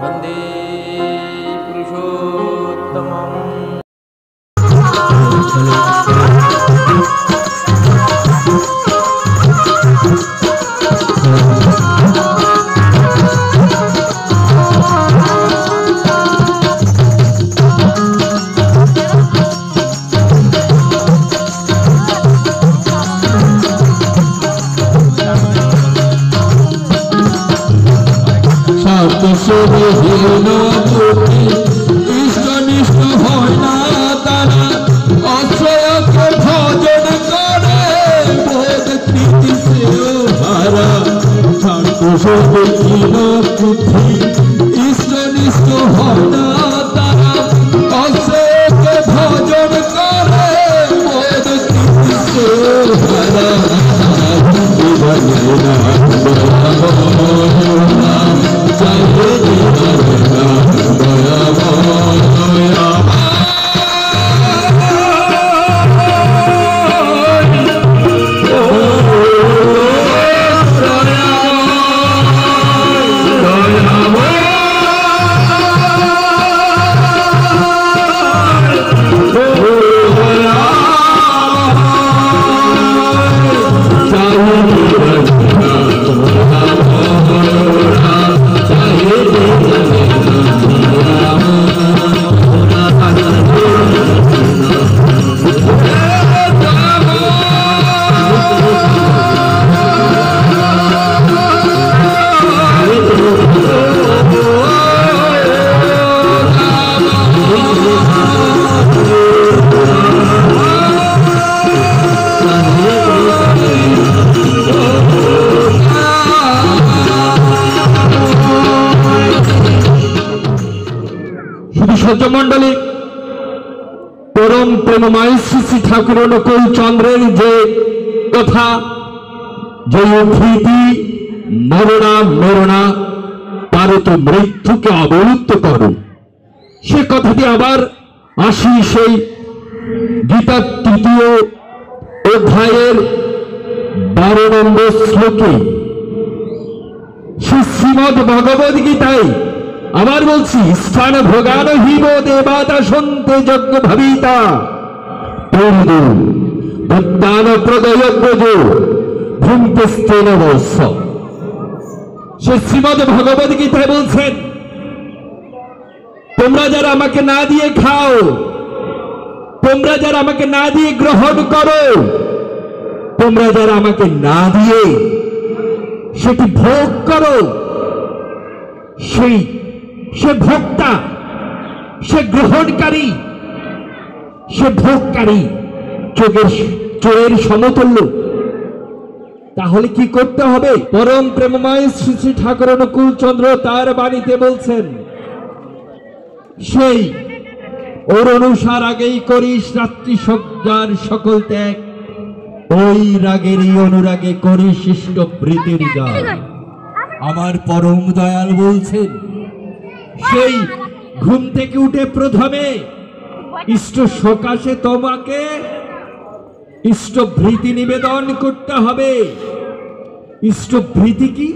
वंदे पुरुषोत्तमम्। इष्टनिष्ठ হয় না তারা অক্ষয়কে ভজন করে বোধ কৃতি সেও হারা শান্তসবে কিন বুদ্ধি ইষ্টনিষ্ঠ হয় না তারা অক্ষয়কে ভজন করে বোধ কৃতি সেও হারা সজ্জমণ্ডলী পরম প্রেমময় শ্রী ঠাকুর অনুকূল চন্দ্রের যে কথা, যে উদ্ধৃতি মরণা মরণা পারত মৃত্যুকে অবলুপ্ত করো, সে কথাটি আবার আসি সেই গীতার ৩য় অধ্যায়ের ১২ নম্বর শ্লোকে। শ্রীমদ ভগবদ গীতায় আবার বলছি, স্থান ভোগান হিব দেবাতা সন্তে যজ্ঞ ভাবিতা পূর্ণ বদান প্রদয় ব্রজ ভূমতেস্তেন বৎস। সে শ্রীমদ ভগবদ গীতায় বলছেন, তোমরা যারা আমাকে না দিয়ে খাও, তোমরা যারা আমাকে না দিয়ে গ্রহণ করো, তোমরা যারা আমাকে না দিয়ে সেটি ভোগ করো, সে ভোক্তা, সে গ্রহণকারী, সে ভোগকারী চোরের সমতুল্য। তাহলে কি করতে হবে? পরম প্রেমময় শ্রী শ্রী ঠাকুর অনুকূল চন্দ্র তার বাণীতে বলছেন, সেই ওর অনুসার আগেই করিস রাত্রি সজ্জার সকল ত্যাগ, ওই রাগেরই অনুরাগে করিস ইষ্ট প্রীতির গান। আমার পরম দয়াল বলছেন, সেই ঘুম থেকে উঠে প্রথমে ইষ্ট সকাশে তোমাকে ইষ্ট ভৃতি নিবেদন করতে হবে। ইষ্ট ভৃতি কি?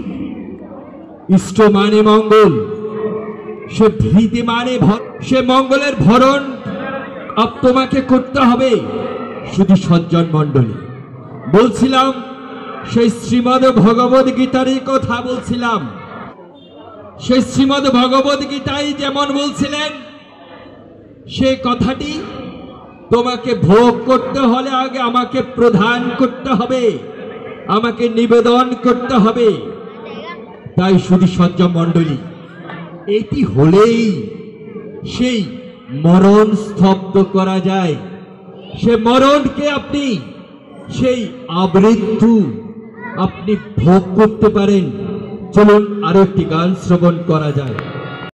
ইষ্ট মানে মঙ্গল, সে ভৃতি মানে সে মঙ্গলের ভরণ তোমাকে করতে হবে। শুধু সজ্জন মণ্ডলী বলছিলাম, সেই শ্রীমদ ভগবদ গীতারই কথা বলছিলাম। সেই শ্রীমদ ভগবদ গীতায় যেমন বলছিলেন, সে কথাটি তোমাকে ভোগ করতে হলে আগে আমাকে প্রদান করতে হবে, আমাকে নিবেদন করতে হবে। তাই শুধু সজ্জন মণ্ডলী, এটি হলেই সেই মরণ স্তব্ধ করা যায়। সে মরণকে আপনি, সেই আমৃত্যু আপনি ভোগ করতে পারেন। চলুন আরো একটি গান শ্রবণ করা যায়।